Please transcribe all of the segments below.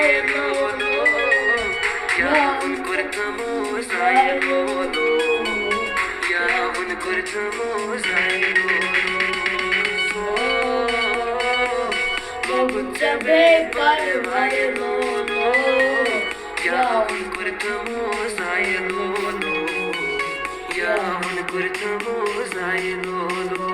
zaylolo Yavun kurtamo zaylolo Yavun kurtamo zaylolo Bobutsabe parvaylolo Yavun kurtamo zaylolo Yavun kurtamo zaylolo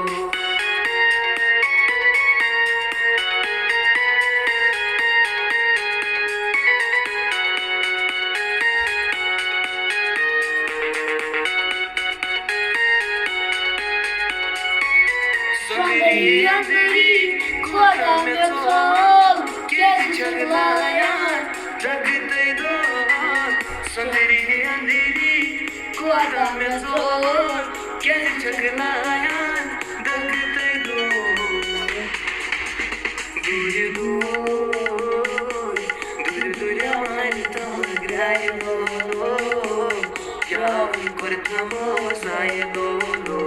Anderi, koda me sol, kes chaglaaya, jagte do. Sanderi anderi, koda me sol, kes chaglaaya, jagte do. Dur yaman tamgraylo, yavun kurtamo zaylolo.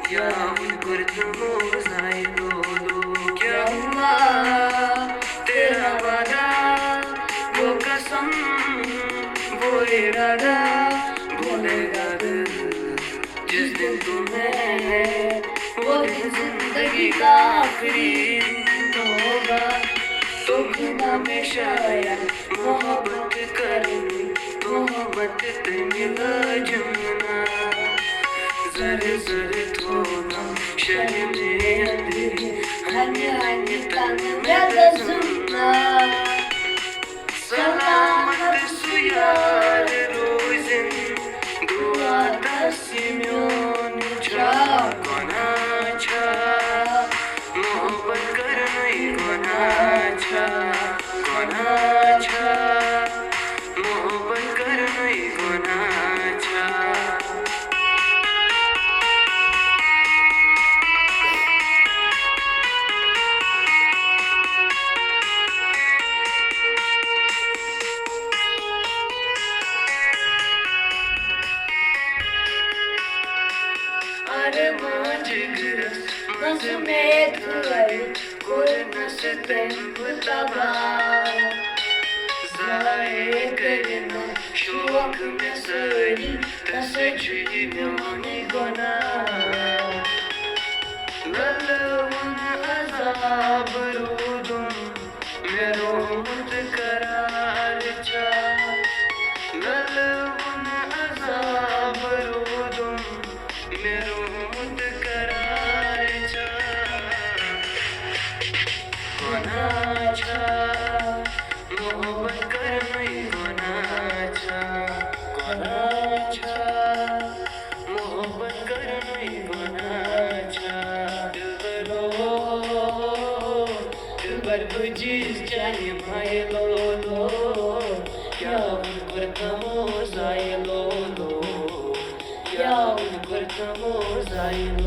Yavun kurtamo zaylolo Kya hua tera wada wo kasam wo irada bholega dil जिस दिन तुम्हें वो दिन जिंदगी का आखिरी दिन होगा तो खुदा में शायद मोहब्बत करूं मोहब्बत ते मिला Jamuna zar zar thona sharme anderi hanya hanya tan me sunna salamat suyar rozin dua tasmyon cha kona cha mohabbat karnai kona cha mohabbat karnai kona cha Nasmet kılay, kurnaşten butaba Zaye karna, şok me sari, tasacı myoni gona Lalvan azab rudum, mero mut karar cha Lalvan azab rudum, mero mut karar मोहब्बत करनई गोनाचा मोहब्बत करनई गोनाचा दिलबर तुझीच जाने भायलो यावun kurtamo zaylolo यावun kurtamo zaylolo